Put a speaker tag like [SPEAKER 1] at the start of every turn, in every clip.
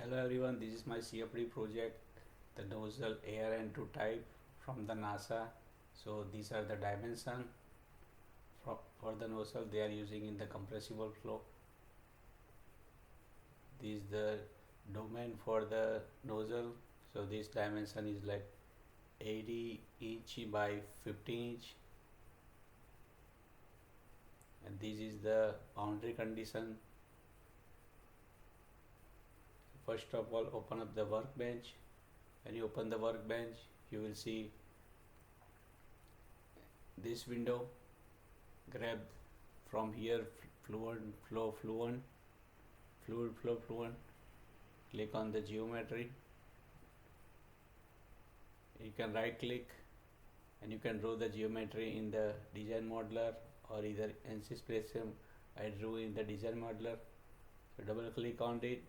[SPEAKER 1] Hello everyone, this is my CFD project, the nozzle air and to type from the NASA. So these are the dimension for the nozzle they are using in the compressible flow. This is the domain for the nozzle. So this dimension is like 80 inch by 15 inch, and this is the boundary condition. First of all, open up the workbench. When you open the workbench, you will see this window. Grab from here fluid flow fluent, click on the geometry. You can right click and you can draw the geometry in the design modeler or either NC Spatium. I drew in the design modeler. So double click on it.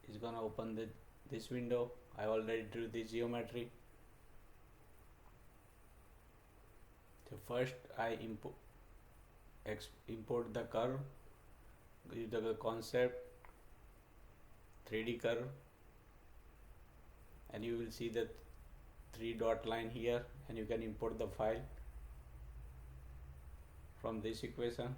[SPEAKER 1] It's gonna open this window. I already drew this geometry. So first I import the curve, give the concept 3D curve, and you will see the 3 dot line here, and you can import the file from this equation.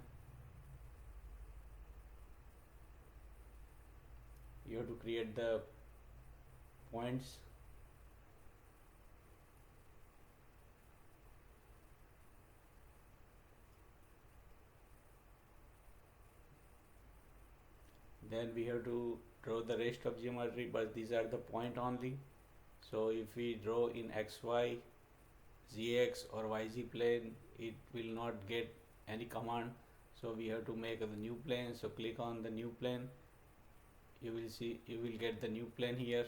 [SPEAKER 1] You have to create the points. Then we have to draw the rest of geometry, but these are the point only. So if we draw in XY, ZX or YZ plane, it will not get any command. So we have to make a new plane. So click on the new plane. You will get the new plane here.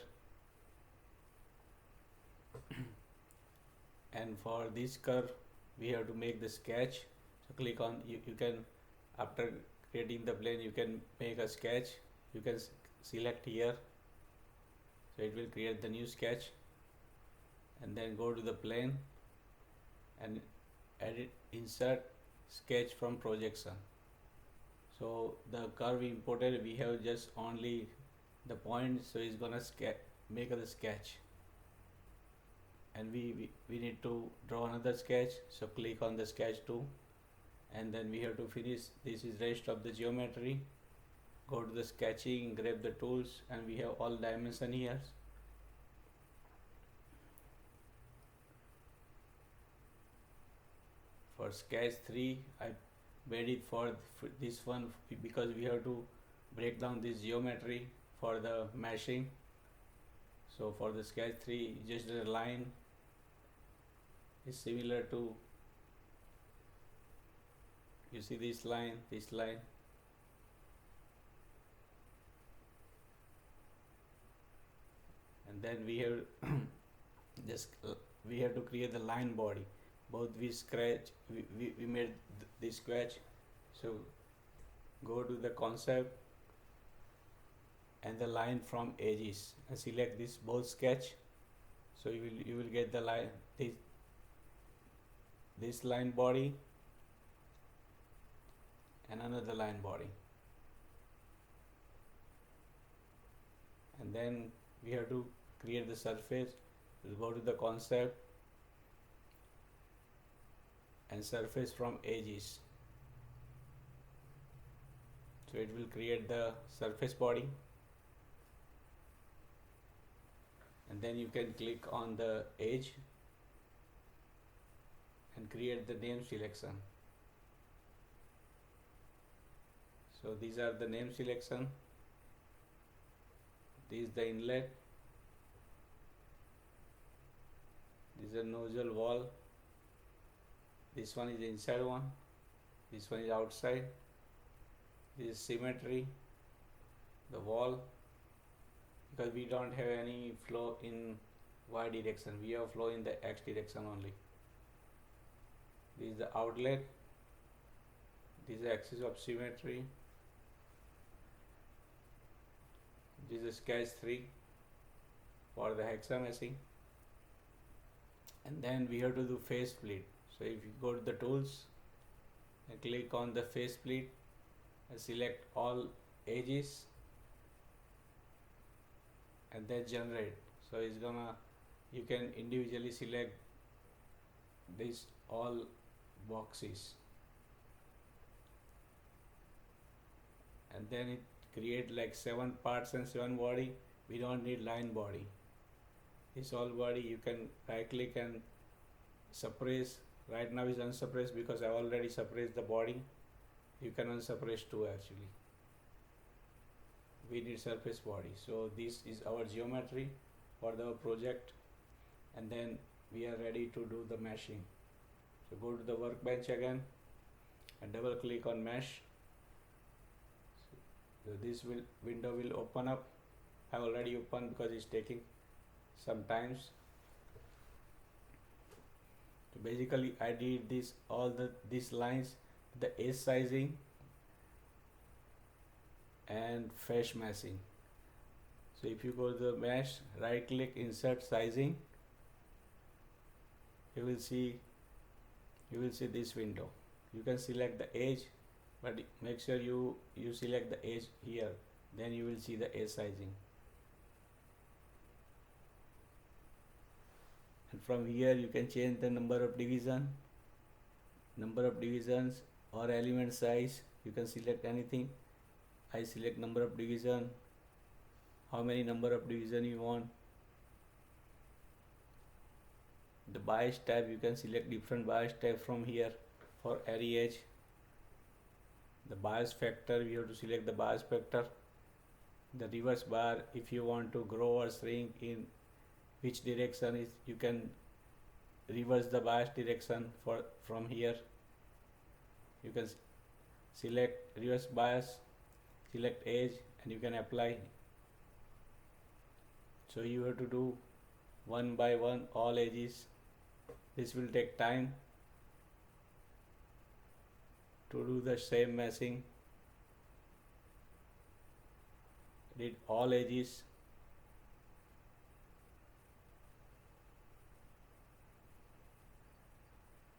[SPEAKER 1] And for this curve, we have to make the sketch. So click on, you can, after creating the plane, you can make a sketch. You can select here. So it will create the new sketch, and then go to the plane and edit, insert sketch from projection. So the curve imported, we have just only the point, so it's gonna make the sketch, and we need to draw another sketch. So click on the sketch tool, and then we have to finish. This is rest of the geometry. Go to the sketching, grab the tools, and we have all dimension here. For sketch 3, I made it for this one because we have to break down this geometry for the meshing. So for the sketch 3, just a line is similar to, you see this line, and then we have just we have to create the line body. Both we made this sketch. So go to the concept and the line from edges and select this both sketch. So you will get the line, this line body and another line body, and then we have to create the surface. We'll go to the concept and surface from edges. So it will create the surface body, and then you can click on the edge and create the name selection. So these are the name selection. This is the inlet. This is a nozzle wall. This one is the inside one. This one is outside. This is symmetry, the wall, because we don't have any flow in Y direction. We have flow in the X direction only. This is the outlet. This is the axis of symmetry. This is sketch 3 for the hexameshing. And then we have to do face split. So if you go to the tools and click on the face split and select all edges, and then generate. So it's gonna, you can individually select these all boxes, and then it create like 7 parts and 7 body. We don't need line body. This all body you can right click and suppress. Right now is unsuppressed because I already suppressed the body. You can unsuppress too actually. We need surface body. So this is our geometry for the project, and then we are ready to do the meshing. So go to the workbench again and double click on mesh. So this window will open up. I already opened because it's taking some times. So basically I did this these lines, the edge sizing and face meshing. So if you go to the mesh, right click, insert sizing, you will see this window. You can select the edge, but make sure you select the edge here, then you will see the edge sizing. And from here you can change the number of divisions or element size. You can select anything. I select number of division, how many number of division you want. The bias type, you can select different bias type from here. For area edge, the bias factor, you have to select the bias factor. The reverse bar, if you want to grow or shrink in which direction is, you can reverse the bias direction from here. You can select reverse bias, select edge, and you can apply. So you have to do one by one all edges. This will take time to do the same meshing. Did all edges.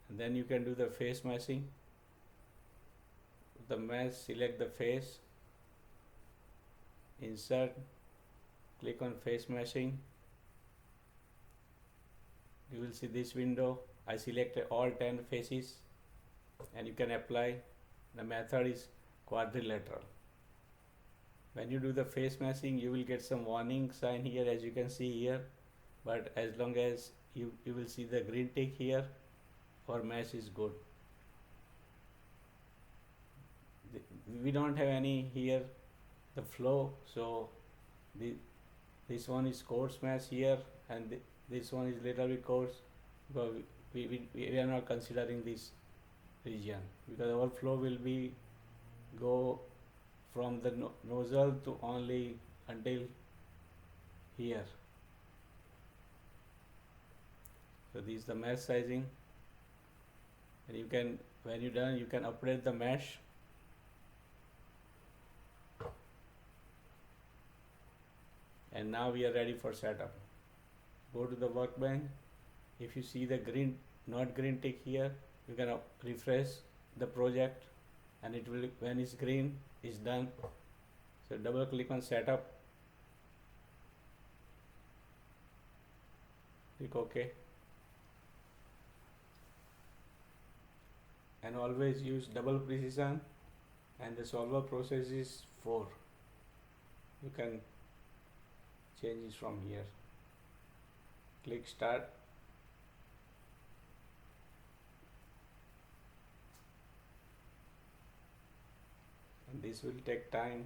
[SPEAKER 1] And then you can do the face meshing. The mesh, select the face, insert, click on face meshing. You will see this window. I selected all 10 faces, and you can apply. The method is quadrilateral. When you do the face meshing, you will get some warning sign here, as you can see here, but as long as you will see the green tick here, our mesh is good. We don't have any here the flow, so this one is coarse mesh here, and this one is little bit coarse, because we are not considering this region, because our flow will be go from the nozzle to only until here. So this is the mesh sizing, and you can, when you're done, you can update the mesh. And now we are ready for setup. Go to the workbench. If you see the green, not green tick here, you can refresh the project, and it will, when it's green, it's done. So double click on setup, click OK, and always use double precision, and the solver process is 4. You can change it from here. Click start. And this will take time.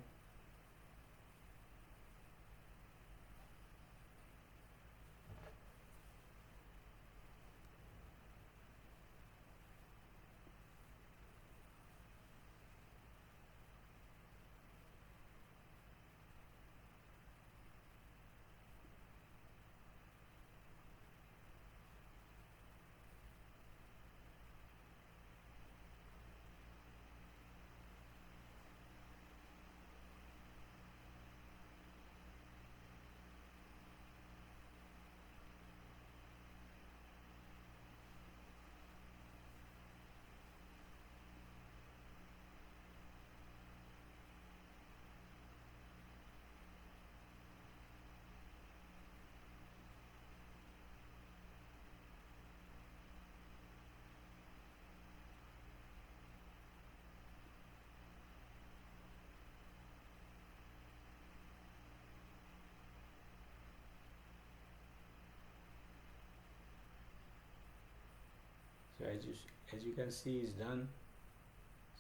[SPEAKER 1] as you can see is done.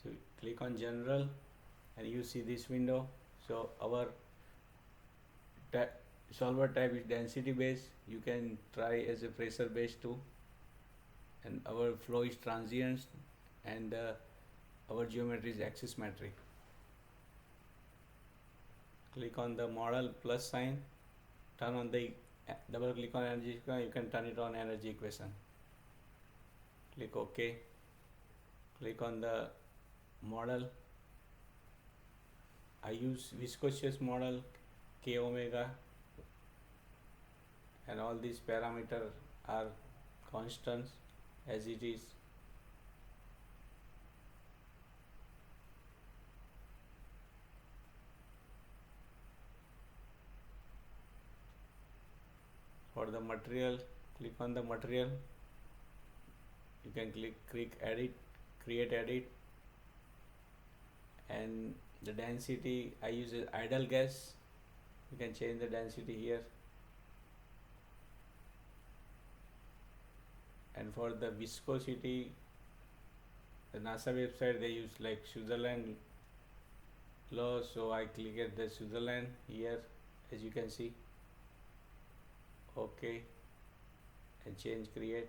[SPEAKER 1] So click on general and you see this window. So our solver type is density based. You can try as a pressure based too. And our flow is transient, and our geometry is axis metric. Click on the model plus sign, turn on the double click on energy equation, you can turn it on energy equation. Click OK. Click on the model. I use viscous model K omega, and all these parameters are constants as it is. For the material, click on the material. You can click edit, create edit, and the density I use is idle gas. You can change the density here. And for the viscosity, the NASA website they use like Switzerland law, so I click at the Switzerland here, as you can see. OK, and change, create,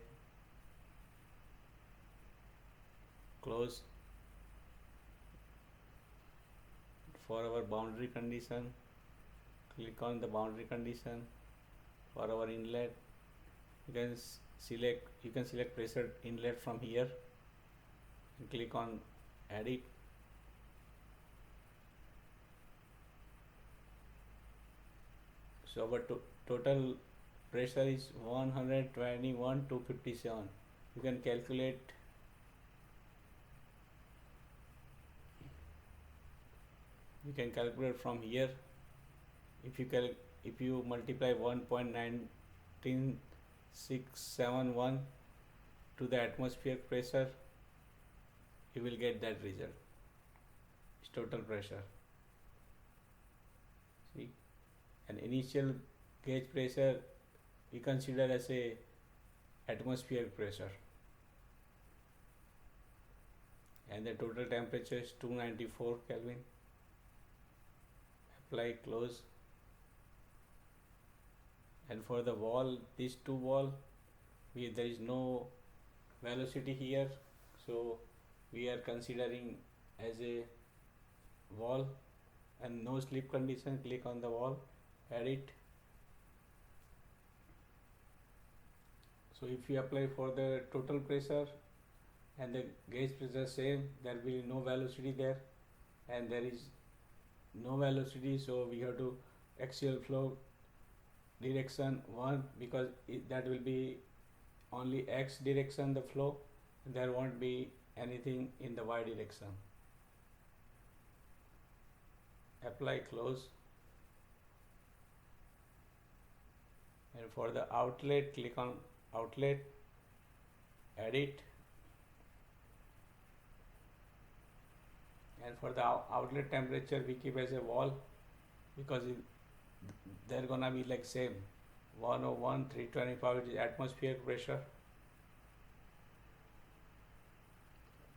[SPEAKER 1] close. For our boundary condition, click on the boundary condition. For our inlet, you can select pressure inlet from here and click on edit. So our total pressure is 121,257. You can calculate. You can calculate from here. If you multiply 1.19671 to the atmospheric pressure, you will get that result. It's total pressure. See, an initial gauge pressure we consider as a atmospheric pressure, and the total temperature is 294 Kelvin. Apply, close. And for the wall, these two wall, there is no velocity here, so we are considering as a wall, and no slip condition. Click on the wall, edit. So if you apply for the total pressure and the gauge pressure same, there will be no velocity there, and there is no velocity, so we have to axial flow direction 1, because that will be only x direction the flow, there won't be anything in the y direction. Apply, close. And for the outlet, click on outlet, edit. And for the outlet temperature we keep as a wall, because they're gonna be like same 101, 325, it is atmospheric pressure.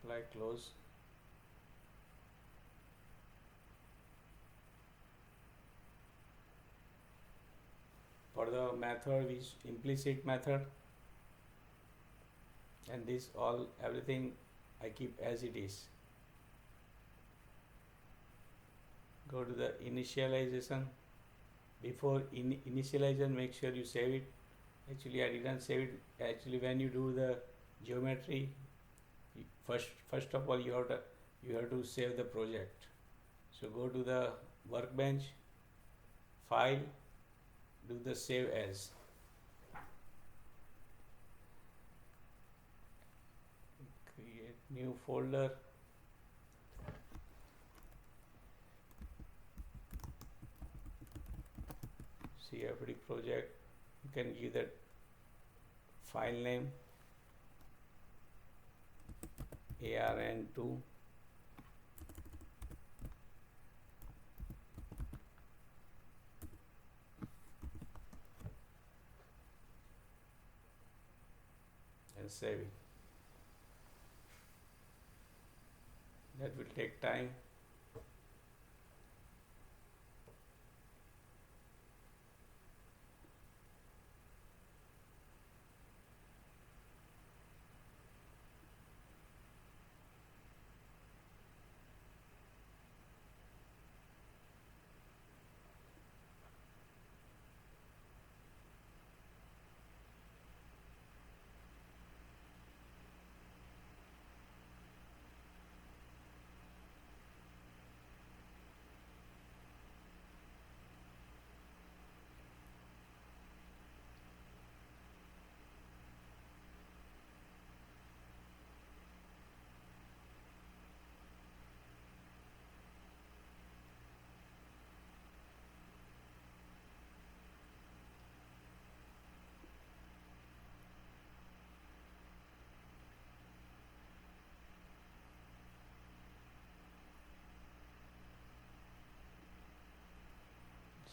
[SPEAKER 1] Apply, close. For the method is implicit method, and this everything I keep as it is. Go to the initialization. Before initialization, make sure you save it. Actually I didn't save it. Actually when you do the geometry, first of all you have to save the project. So go to the workbench, file, do the save as. Create new folder. CFD project. You can give that file name ARN2. And save it. That will take time.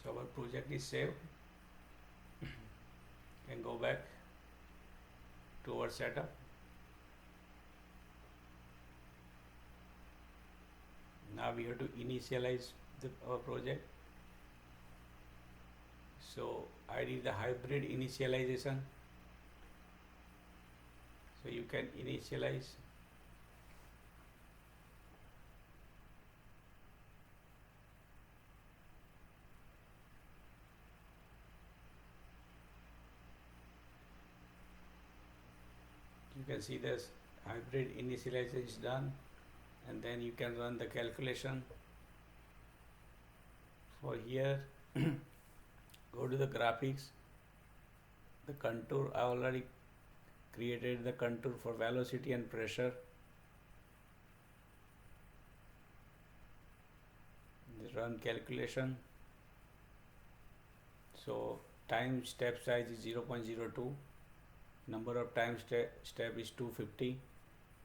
[SPEAKER 1] So our project is saved. Can go back to our setup. Now we have to initialize our project. So I did the hybrid initialization. So you can initialize. You can see this hybrid initialization is done, and then you can run the calculation. For here, go to the graphics, the contour. I already created the contour for velocity and pressure. Run calculation. So time step size is 0.02, number of time step is 250,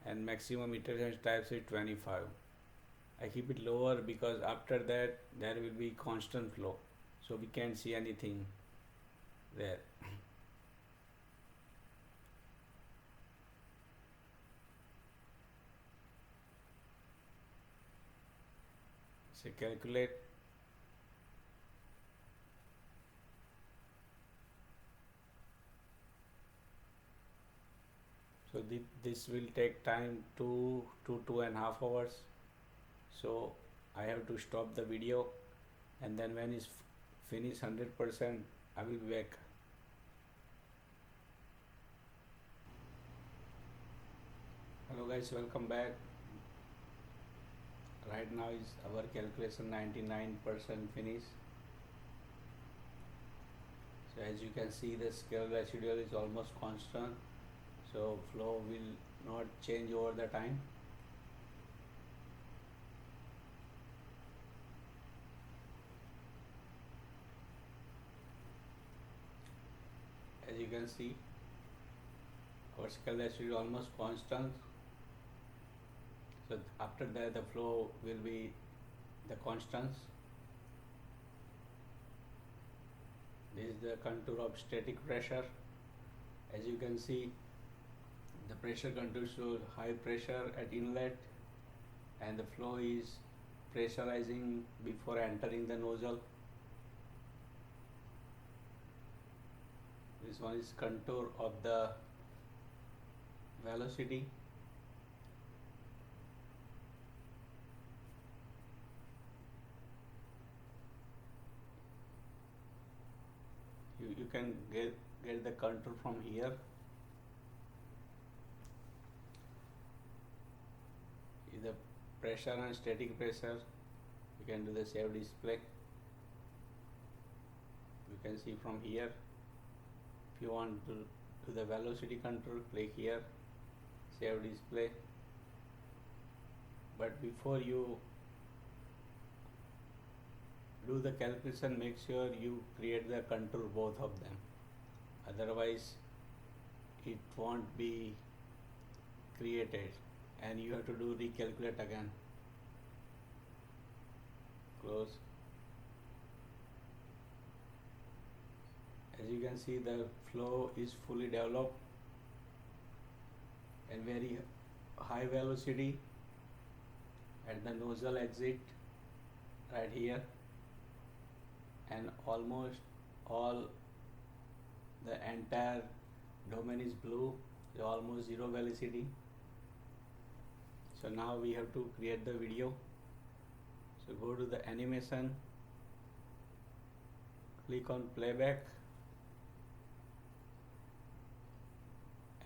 [SPEAKER 1] and maximum iteration types is 25. I keep it lower because after that there will be constant flow, so we can't see anything there. So calculate. So this will take time 2.5 hours. So I have to stop the video, and then when it's finished 100%, I will be back. Hello guys, welcome back. Right now is our calculation 99% finished. So as you can see, the scale residual is almost constant, so flow will not change over the time. As you can see, our scale residual is almost constant. So after that the flow will be the constants. This is the contour of static pressure. As you can see, the pressure contour shows high pressure at inlet, and the flow is pressurizing before entering the nozzle. This one is contour of the velocity. You can get the contour from here. Is the pressure and static pressure. You can do the CFD display. You can see from here. If you want to do the velocity control, click here, CFD display. But before you do the calculation, make sure you create the contour both of them. Otherwise, it won't be created, and you have to do recalculate again. Close. As you can see, the flow is fully developed and very high velocity, at the nozzle exit right here, and almost all the entire domain is blue, so almost zero velocity. So now we have to create the video. So go to the animation, click on playback,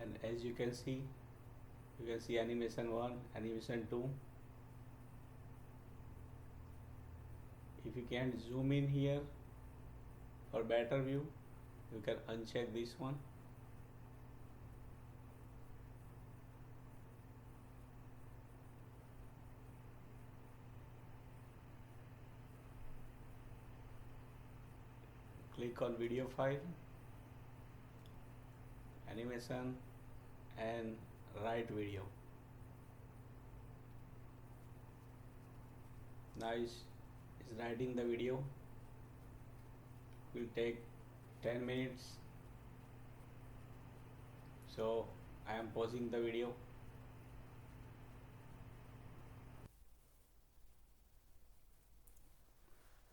[SPEAKER 1] and as you can see animation 1, animation 2. If you can't zoom in here for better view, you can uncheck this one. Click on video file, animation, and write video. Now it's writing the video. Will take 10 minutes. So I am pausing the video.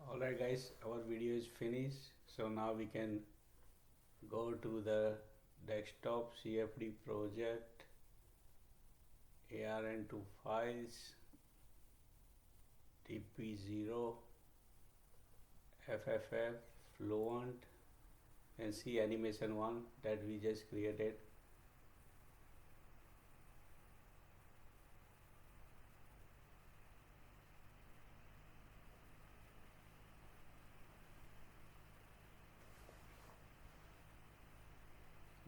[SPEAKER 1] Alright guys, our video is finished. So now we can go to the desktop CFD project, ARN2 files, TP0, FFF, Fluent, and see animation 1 that we just created.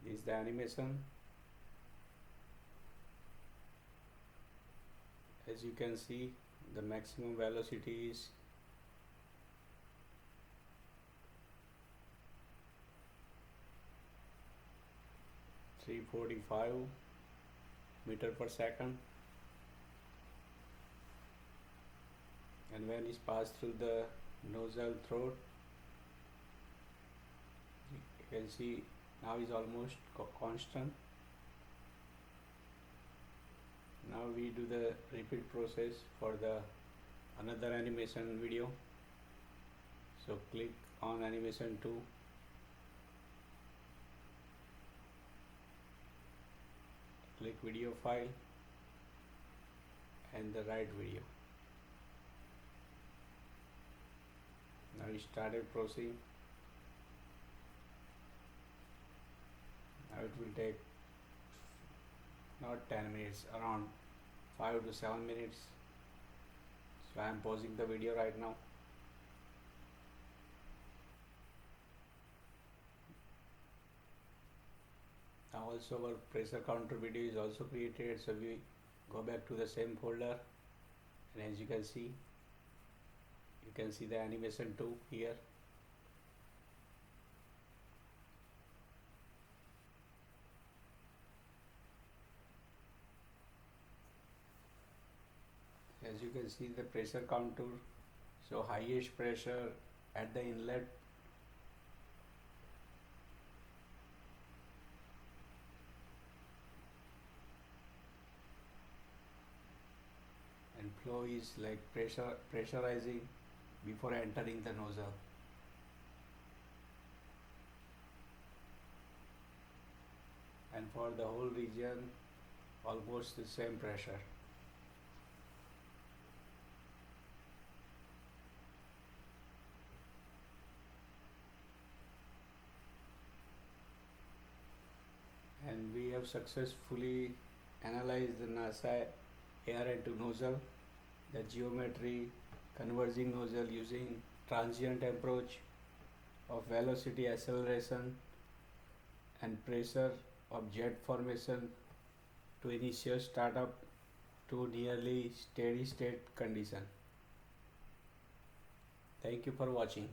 [SPEAKER 1] This is the animation. As you can see, the maximum velocity is 345 meter per second, and when it's passed through the nozzle throat, you can see now is almost constant. Now we do the repeat process for the another animation video. So click on animation 2, click video file and the write video. Now we started processing. Now it will take not 10 minutes, around 5 to 7 minutes. So I am pausing the video right now. Now also our pressure counter video is also created, so we go back to the same folder, and as you can see the animation 2 here. As you can see the pressure contour, so highest pressure at the inlet, and flow is like pressurizing before entering the nozzle. And for the whole region, almost the same pressure. And we have successfully analyzed the NASA ARN2 nozzle, the geometry, converging nozzle using transient approach of velocity acceleration and pressure of jet formation to initial startup to nearly steady state condition. Thank you for watching.